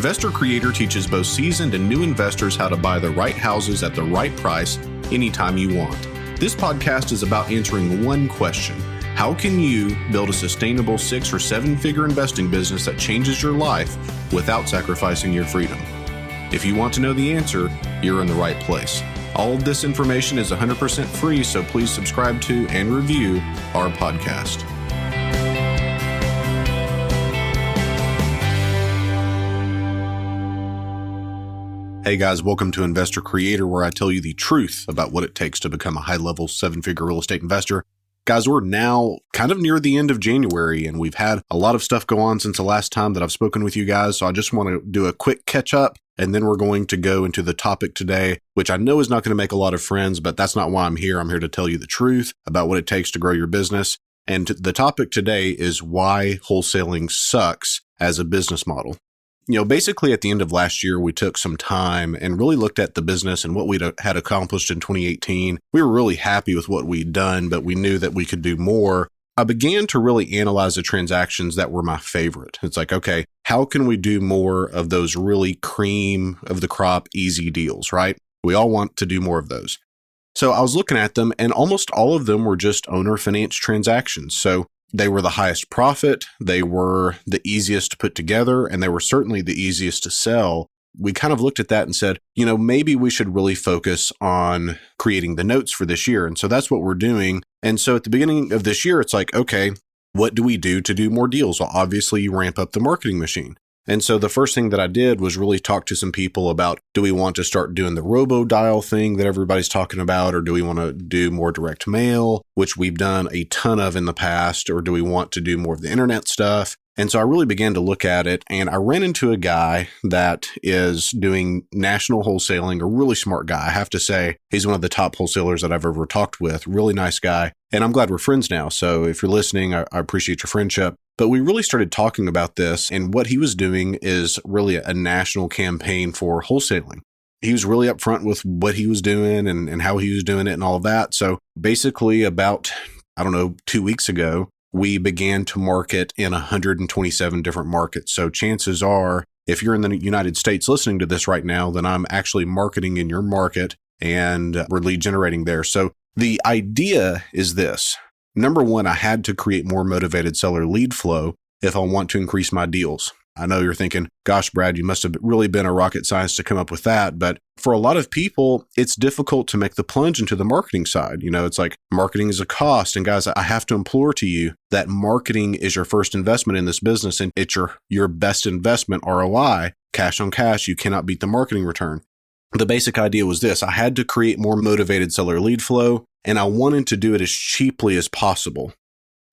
Investor Creator teaches both seasoned and new investors how to buy the right houses at the right price anytime you want. This podcast is about answering one question: how can you build a sustainable 6 or 7 figure investing business that changes your life without sacrificing your freedom? If you want to know the answer, you're in the right place. All of this information is 100% free, so please subscribe to and review our podcast. Hey guys, welcome to Investor Creator, where I tell you the truth about what it takes to become a high-level 7-figure real estate investor. Guys, we're now kind of near the end of January, and we've had a lot of stuff go on since the last time that I've spoken with you guys, so I just want to do a quick catch-up, and then we're going to go into the topic today, which I know is not going to make a lot of friends, but that's not why I'm here. I'm here to tell you the truth about what it takes to grow your business. And the topic today is why wholesaling sucks as a business model. You know, basically at the end of last year, we took some time and really looked at the business and what we had accomplished in 2018. We were really happy with what we'd done, but we knew that we could do more. I began to really analyze the transactions that were my favorite. It's like, okay, how can we do more of those really cream of the crop, easy deals, right? We all want to do more of those. So I was looking at them, and almost all of them were just owner finance transactions. So they were the highest profit, they were the easiest to put together, and they were certainly the easiest to sell. We kind of looked at that and said, you know, maybe we should really focus on creating the notes for this year. And so that's what we're doing. And so at the beginning of this year, it's like, okay, what do we do to do more deals? Well, obviously you ramp up the marketing machine. And so the first thing that I did was really talk to some people about, do we want to start doing the robo-dial thing that everybody's talking about, or do we want to do more direct mail, which we've done a ton of in the past, or do we want to do more of the internet stuff? And so I really began to look at it, and I ran into a guy that is doing national wholesaling, a really smart guy. I have to say, he's one of the top wholesalers that I've ever talked with, really nice guy. And I'm glad we're friends now. So if you're listening, I appreciate your friendship. But we really started talking about this, and what he was doing is really a national campaign for wholesaling. He was really upfront with what he was doing and how he was doing it and all of that. So basically about, 2 weeks ago, we began to market in 127 different markets. So chances are, if you're in the United States listening to this right now, then I'm actually marketing in your market and we're lead generating there. So the idea is this. Number one, I had to create more motivated seller lead flow if I want to increase my deals. I know you're thinking, gosh, Brad, you must have really been a rocket scientist to come up with that. But for a lot of people, it's difficult to make the plunge into the marketing side. You know, it's like marketing is a cost. And guys, I have to implore to you that marketing is your first investment in this business, and it's your best investment, ROI, cash on cash. You cannot beat the marketing return. The basic idea was this: I had to create more motivated seller lead flow, and I wanted to do it as cheaply as possible.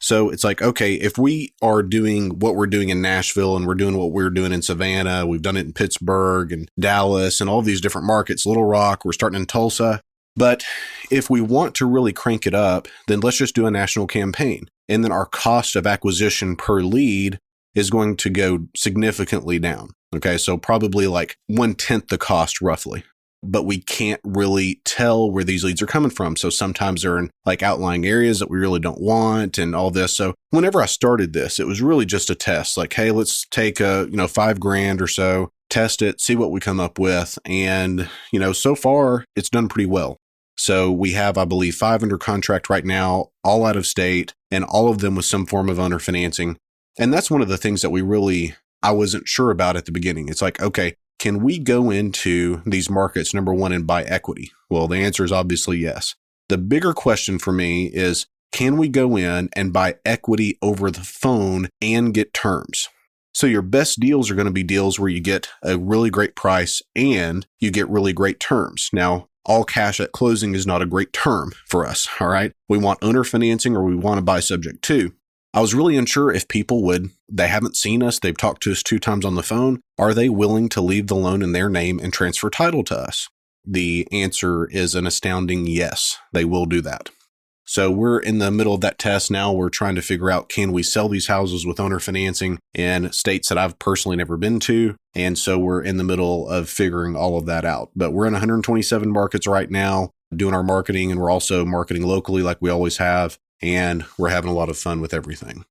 So it's like, okay, if we are doing what we're doing in Nashville and we're doing what we're doing in Savannah, we've done it in Pittsburgh and Dallas and all these different markets, Little Rock, we're starting in Tulsa. But if we want to really crank it up, then let's just do a national campaign. And then our cost of acquisition per lead is going to go significantly down. Okay, so probably like 1/10 the cost roughly. But we can't really tell where these leads are coming from. So sometimes they're in like outlying areas that we really don't want and all this. So whenever I started this, it was really just a test. Like, hey, let's take $5,000 or so, test it, see what we come up with. And, so far it's done pretty well. So we have, I believe, 5 under contract right now, all out of state, and all of them with some form of owner financing. And that's one of the things that I wasn't sure about at the beginning. It's like, okay, can we go into these markets, number one, and buy equity? Well, the answer is obviously yes. The bigger question for me is, can we go in and buy equity over the phone and get terms? So your best deals are going to be deals where you get a really great price and you get really great terms. Now, all cash at closing is not a great term for us, all right? We want owner financing or we want to buy subject to. I was really unsure if people they haven't seen us, they've talked to us 2 times on the phone. Are they willing to leave the loan in their name and transfer title to us? The answer is an astounding yes, they will do that. So we're in the middle of that test now. We're trying to figure out, can we sell these houses with owner financing in states that I've personally never been to? And so we're in the middle of figuring all of that out. But we're in 127 markets right now doing our marketing, and we're also marketing locally like we always have. And we're having a lot of fun with everything.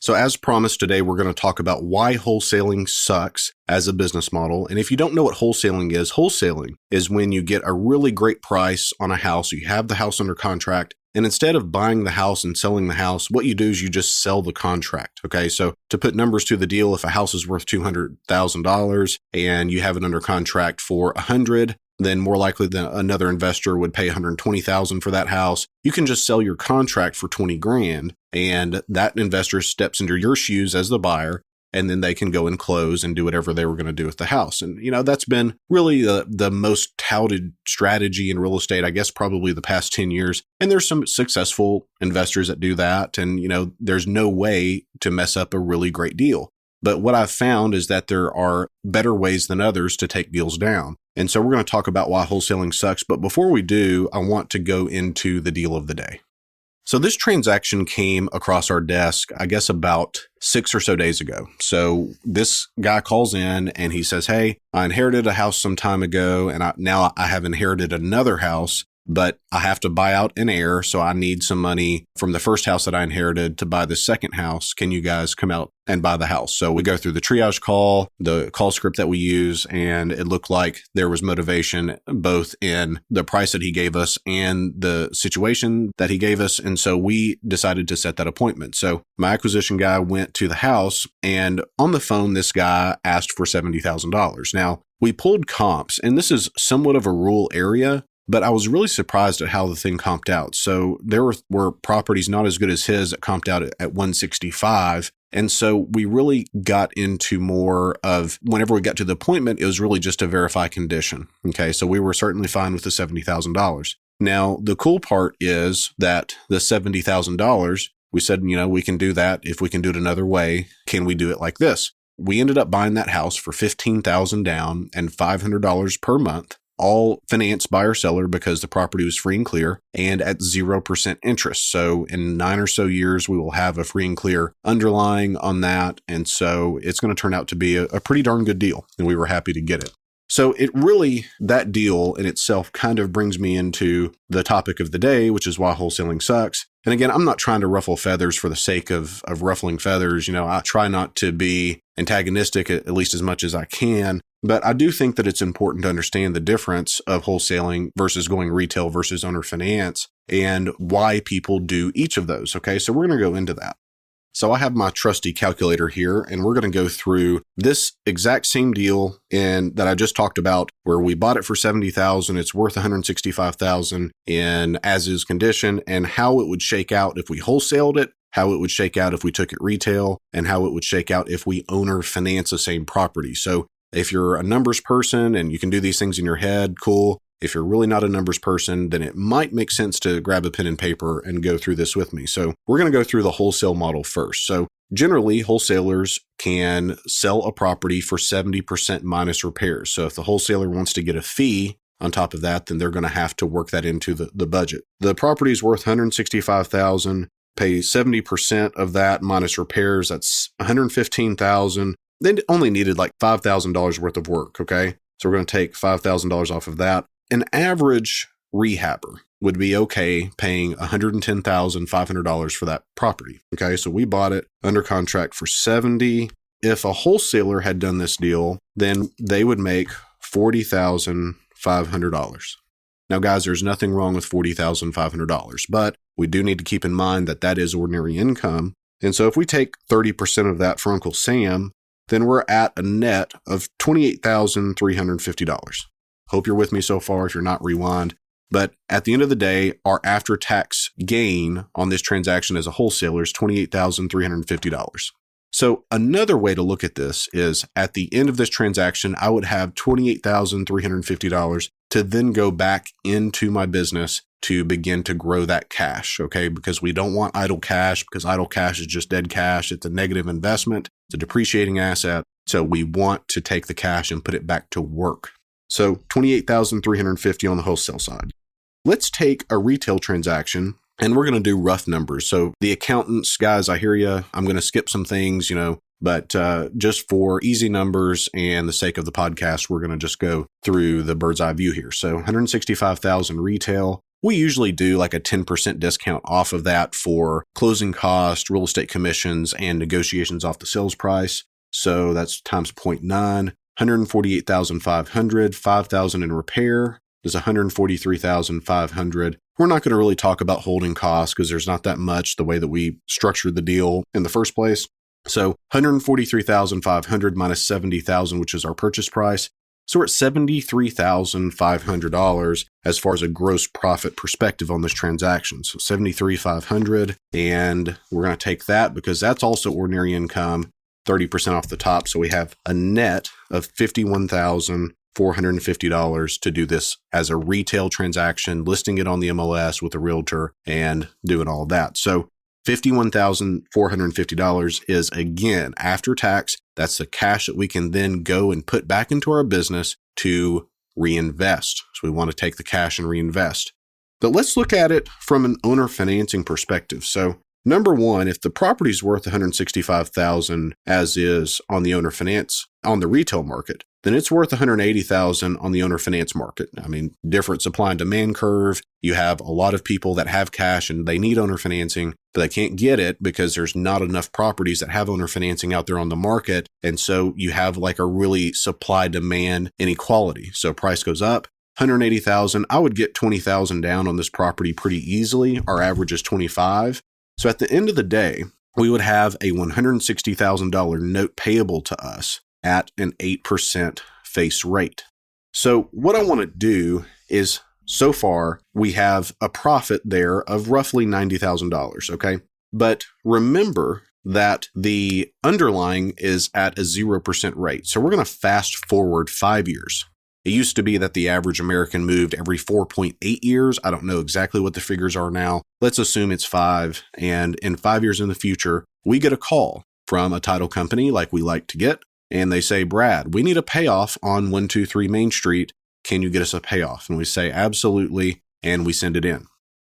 So as promised, today we're going to talk about why wholesaling sucks as a business model. And if you don't know what wholesaling is when you get a really great price on a house, you have the house under contract, and instead of buying the house and selling the house, what you do is you just sell the contract. Okay. So to put numbers to the deal, if a house is worth $200,000 and you have it under contract for $100,000, then more likely than another investor would pay $120,000 for that house. You can just sell your contract for $20,000, and that investor steps into your shoes as the buyer, and then they can go and close and do whatever they were going to do with the house. And, that's been really the most touted strategy in real estate, I guess, probably the past 10 years. And there's some successful investors that do that. And, there's no way to mess up a really great deal. But what I've found is that there are better ways than others to take deals down. And so we're going to talk about why wholesaling sucks. But before we do, I want to go into the deal of the day. So this transaction came across our desk, I guess, about 6 or so days ago. So this guy calls in and he says, hey, I inherited a house some time ago, and now I have inherited another house, but I have to buy out an heir. So I need some money from the first house that I inherited to buy the second house. Can you guys come out and buy the house? So we go through the triage call, the call script that we use, and it looked like there was motivation both in the price that he gave us and the situation that he gave us. And so we decided to set that appointment. So my acquisition guy went to the house, and on the phone, this guy asked for $70,000. Now, we pulled comps, and this is somewhat of a rural area, but I was really surprised at how the thing comped out. So there were properties not as good as his that comped out at 165. And so we really got into more of, whenever we got to the appointment, it was really just to verify condition. Okay, so we were certainly fine with the $70,000. Now, the cool part is that the $70,000, we said, we can do that. If we can do it another way, can we do it like this? We ended up buying that house for $15,000 down and $500 per month, all financed by our seller because the property was free and clear and at 0% interest. So in 9 or so years, we will have a free and clear underlying on that. And so it's going to turn out to be a pretty darn good deal. And we were happy to get it. So that deal in itself kind of brings me into the topic of the day, which is why wholesaling sucks. And again, I'm not trying to ruffle feathers for the sake of ruffling feathers. I try not to be antagonistic at least as much as I can. But I do think that it's important to understand the difference of wholesaling versus going retail versus owner finance and why people do each of those. Okay, so we're going to go into that. So I have my trusty calculator here, and we're going to go through this exact same deal that I just talked about, where we bought it for $70,000. It's worth $165,000 in as-is condition, and how it would shake out if we wholesaled it, how it would shake out if we took it retail, and how it would shake out if we owner finance the same property. So if you're a numbers person and you can do these things in your head, cool. If you're really not a numbers person, then it might make sense to grab a pen and paper and go through this with me. So we're going to go through the wholesale model first. So generally, wholesalers can sell a property for 70% minus repairs. So if the wholesaler wants to get a fee on top of that, then they're going to have to work that into the budget. The property is worth $165,000, pay 70% of that minus repairs. That's $115,000. They only needed like $5,000 worth of work, okay? So we're going to take $5,000 off of that. An average rehabber would be okay paying $110,500 for that property, okay? So we bought it under contract for $70,000. If a wholesaler had done this deal, then they would make $40,500. Now, guys, there's nothing wrong with $40,500, but we do need to keep in mind that that is ordinary income. And so if we take 30% of that for Uncle Sam, then we're at a net of $28,350. Hope you're with me so far. If you're not, rewind. But at the end of the day, our after-tax gain on this transaction as a wholesaler is $28,350. So another way to look at this is at the end of this transaction, I would have $28,350 to then go back into my business to begin to grow that cash, okay? Because we don't want idle cash, because idle cash is just dead cash. It's a negative investment. It's a depreciating asset. So we want to take the cash and put it back to work. So $28,350 on the wholesale side. Let's take a retail transaction, and we're going to do rough numbers. So the accountants, guys, I hear you. I'm going to skip some things, but just for easy numbers and the sake of the podcast, we're going to just go through the bird's eye view here. So $165,000 retail. We usually do like a 10% discount off of that for closing costs, real estate commissions, and negotiations off the sales price. So that's times 0.9, 148,500, 5,000 in repair is 143,500. We're not going to really talk about holding costs because there's not that much the way that we structured the deal in the first place. So 143,500 minus 70,000, which is our purchase price. So we're at $73,500 as far as a gross profit perspective on this transaction. So 73,500, and we're going to take that because that's also ordinary income, 30% off the top. So we have a net of $51,450 to do this as a retail transaction, listing it on the MLS with a realtor and doing all of that. So $51,450 is, again, after tax. That's the cash that we can then go and put back into our business to reinvest. So we want to take the cash and reinvest. But let's look at it from an owner financing perspective. So number one, if the property's worth $165,000 as is on the owner finance on the retail market, then it's worth $180,000 on the owner finance market. I mean, different supply and demand curve. You have a lot of people that have cash and they need owner financing, but they can't get it because there's not enough properties that have owner financing out there on the market. And so you have like a really supply demand inequality. So price goes up. 180,000, I would get 20,000 down on this property pretty easily. Our average is 25. So at the end of the day, we would have a $160,000 note payable to us at an 8% face rate. So what I want to do is, so far, we have a profit there of roughly $90,000, okay? But remember that the underlying is at a 0% rate. So we're going to fast forward 5 years. It used to be that the average American moved every 4.8 years. I don't know exactly what the figures are now. Let's assume it's 5. And in 5 years in the future, we get a call from a title company like we like to get. And they say, Brad, we need a payoff on 123 Main Street. Can you get us a payoff? And we say, absolutely. And we send it in.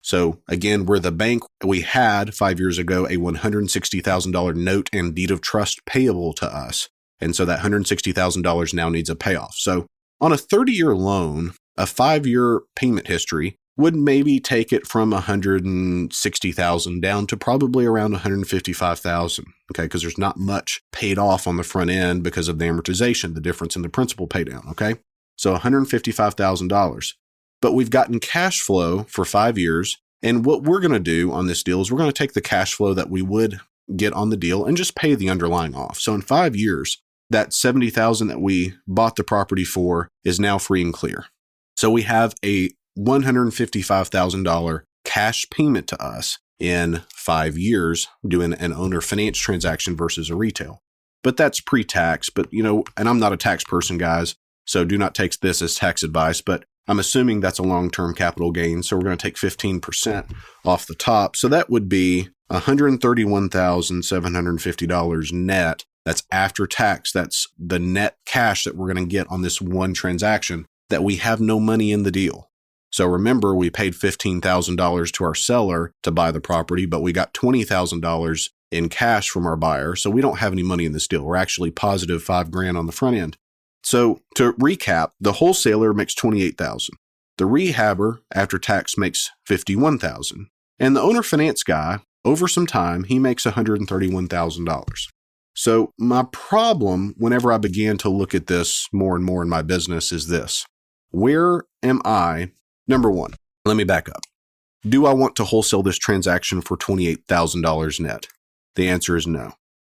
So again, we're the bank. We had 5 years ago a $160,000 note and deed of trust payable to us. And so that $160,000 now needs a payoff. So on a 30-year loan, a 5-year payment history would maybe take it from $160,000 down to probably around $155,000. Okay, because there's not much paid off on the front end because of the amortization, the difference in the principal pay down. Okay, so $155,000. But we've gotten cash flow for 5 years. And what we're going to do on this deal is we're going to take the cash flow that we would get on the deal and just pay the underlying off. So in 5 years, that $70,000 that we bought the property for is now free and clear. So we have a $155,000 cash payment to us in 5 years doing an owner finance transaction versus a retail. But that's pre-tax, but and I'm not a tax person, guys, so do not take this as tax advice, but I'm assuming that's a long-term capital gain. So we're going to take 15% off the top. So that would be $131,750 net. That's after tax. That's the net cash that we're going to get on this one transaction that we have no money in the deal. So remember, we paid $15,000 to our seller to buy the property, but we got $20,000 in cash from our buyer. So we don't have any money in this deal. We're actually positive $5,000 on the front end. So to recap, the wholesaler makes $28,000. The rehabber after tax makes $51,000. And the owner finance guy, over some time, he makes $131,000. So my problem whenever I began to look at this more and more in my business is this. Where am I? Number one, let me back up. Do I want to wholesale this transaction for $28,000 net? The answer is no.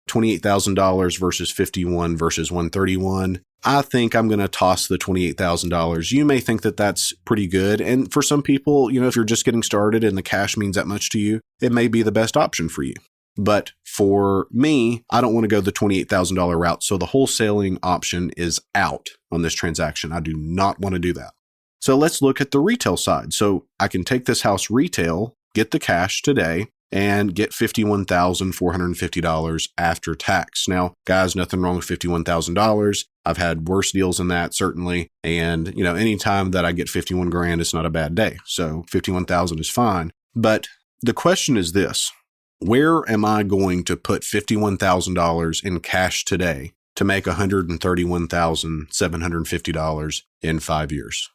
$28,000 versus $51 versus $131. I think I'm going to toss the $28,000. You may think that that's pretty good. And for some people, if you're just getting started and the cash means that much to you, it may be the best option for you. But for me, I don't want to go the $28,000 route. So the wholesaling option is out on this transaction. I do not want to do that. So let's look at the retail side. So I can take this house retail, get the cash today, and get $51,450 after tax. Now, guys, nothing wrong with $51,000. I've had worse deals than that, certainly. And, anytime that I get $51,000, it's not a bad day. So $51,000 is fine. But the question is this. Where am I going to put $51,000 in cash today to make $131,750 in 5 years?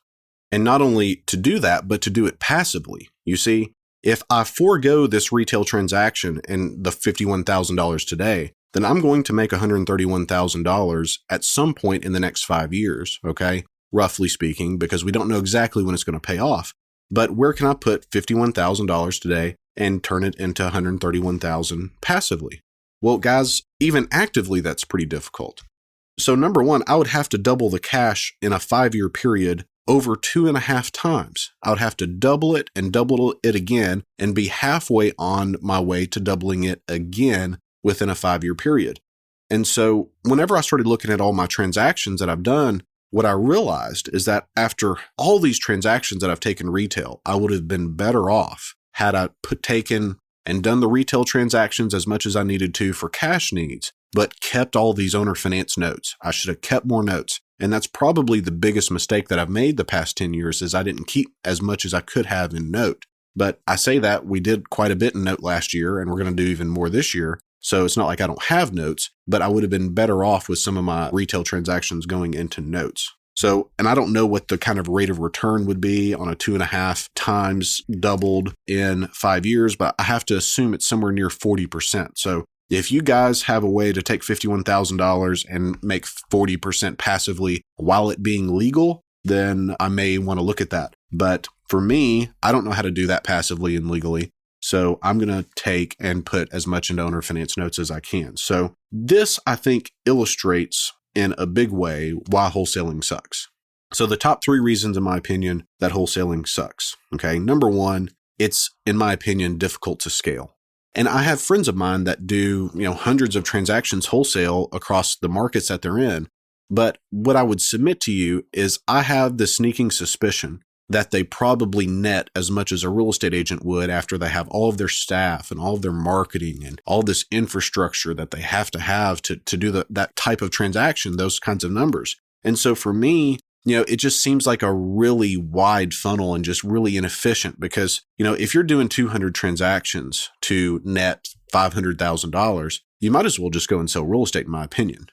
And not only to do that, but to do it passively. You see, if I forego this retail transaction and the $51,000 today, then I'm going to make $131,000 at some point in the next 5 years, okay? Roughly speaking, because we don't know exactly when it's going to pay off. But where can I put $51,000 today and turn it into $131,000 passively? Well, guys, even actively, that's pretty difficult. So number one, I would have to double the cash in a 5-year period over 2.5 times. I would have to double it and double it again and be halfway on my way to doubling it again within a 5-year period. And so whenever I started looking at all my transactions that I've done, what I realized is that after all these transactions that I've taken retail, I would have been better off had I taken and done the retail transactions as much as I needed to for cash needs, but kept all these owner finance notes. I should have kept more notes. And that's probably the biggest mistake that I've made the past 10 years is I didn't keep as much as I could have in note. But I say that we did quite a bit in note last year, and we're going to do even more this year. So it's not like I don't have notes, but I would have been better off with some of my retail transactions going into notes. So, and I don't know what the kind of rate of return would be on a 2.5 times doubled in 5 years, but I have to assume it's somewhere near 40%. So if you guys have a way to take $51,000 and make 40% passively while it being legal, then I may want to look at that. But for me, I don't know how to do that passively and legally. So I'm going to take and put as much into owner finance notes as I can. So this, I think, illustrates in a big way why wholesaling sucks. So the top 3 reasons, in my opinion, that wholesaling sucks. Okay. Number one, it's, in my opinion, difficult to scale. And I have friends of mine that do, hundreds of transactions wholesale across the markets that they're in. But what I would submit to you is I have the sneaking suspicion that they probably net as much as a real estate agent would after they have all of their staff and all of their marketing and all this infrastructure that they have to do that type of transaction, those kinds of numbers. And so for me, it just seems like a really wide funnel and just really inefficient because, if you're doing 200 transactions to net $500,000, you might as well just go and sell real estate, in my opinion.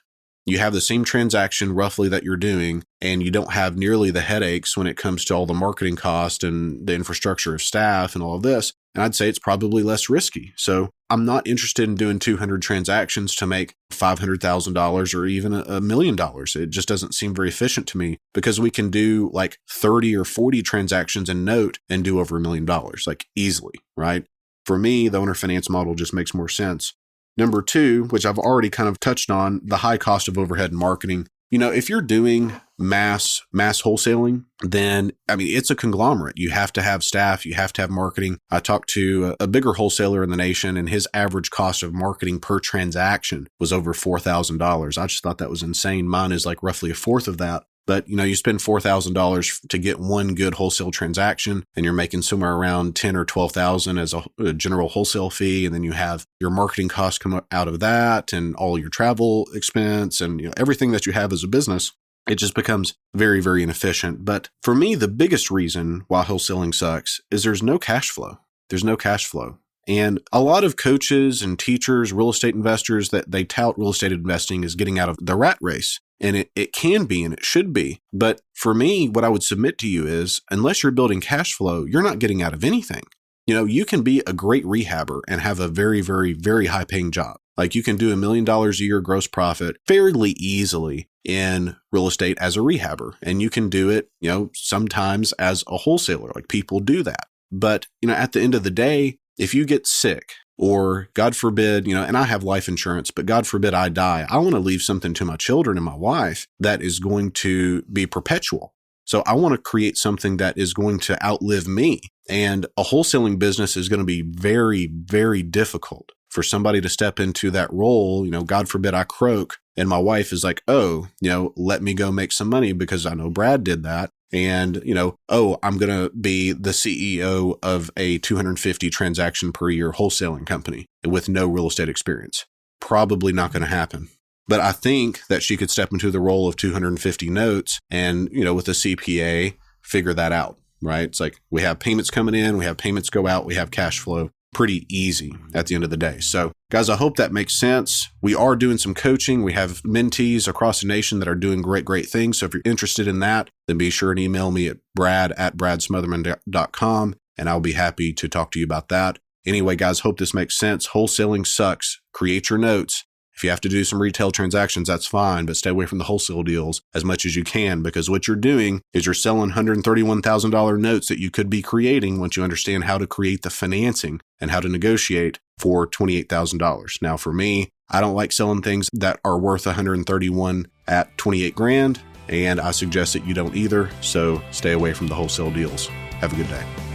You have the same transaction roughly that you're doing, and you don't have nearly the headaches when it comes to all the marketing cost and the infrastructure of staff and all of this. And I'd say it's probably less risky. So I'm not interested in doing 200 transactions to make $500,000 or even $1 million. It just doesn't seem very efficient to me because we can do like 30 or 40 transactions in note and do over $1 million, like easily, right? For me, the owner finance model just makes more sense. Number 2, which I've already kind of touched on, the high cost of overhead and marketing. If you're doing mass wholesaling, then, it's a conglomerate. You have to have staff, you have to have marketing. I talked to a bigger wholesaler in the nation, and his average cost of marketing per transaction was over $4,000. I just thought that was insane. Mine is like roughly a fourth of that. But, you spend $4,000 to get one good wholesale transaction, and you're making somewhere around $10,000 or $12,000 as a general wholesale fee. And then you have your marketing costs come out of that and all your travel expense and everything that you have as a business. It just becomes very, very inefficient. But for me, the biggest reason why wholesaling sucks is there's no cash flow. There's no cash flow. And a lot of coaches and teachers, real estate investors, that they tout real estate investing as getting out of the rat race. And it can be and it should be. But for me, what I would submit to you is, unless you're building cash flow, you're not getting out of anything. You can be a great rehabber and have a very, very, very high paying job. Like you can do $1 million a year gross profit fairly easily in real estate as a rehabber. And you can do it, sometimes as a wholesaler, like people do that. But, at the end of the day, if you get sick, or God forbid, and I have life insurance, but God forbid I die, I want to leave something to my children and my wife that is going to be perpetual. So I want to create something that is going to outlive me. And a wholesaling business is going to be very, very difficult for somebody to step into that role. God forbid I croak and my wife is like, oh, let me go make some money because I know Brad did that. And, I'm going to be the CEO of a 250 transaction per year wholesaling company with no real estate experience. Probably not going to happen. But I think that she could step into the role of 250 notes and, with a CPA, figure that out, right? It's like we have payments coming in, we have payments go out, we have cash flow. pretty easy at the end of the day. So guys, I hope that makes sense. We are doing some coaching. We have mentees across the nation that are doing great things. So if you're interested in that, then be sure and email me at brad@bradsmotherman.com, and I'll be happy to talk to you about that. Anyway, guys, hope this makes sense. Wholesaling sucks. Create your notes. If you have to do some retail transactions, that's fine, but stay away from the wholesale deals as much as you can, because what you're doing is you're selling $131,000 notes that you could be creating once you understand how to create the financing and how to negotiate for $28,000. Now, for me, I don't like selling things that are worth $131 at $28,000, and I suggest that you don't either. So stay away from the wholesale deals. Have a good day.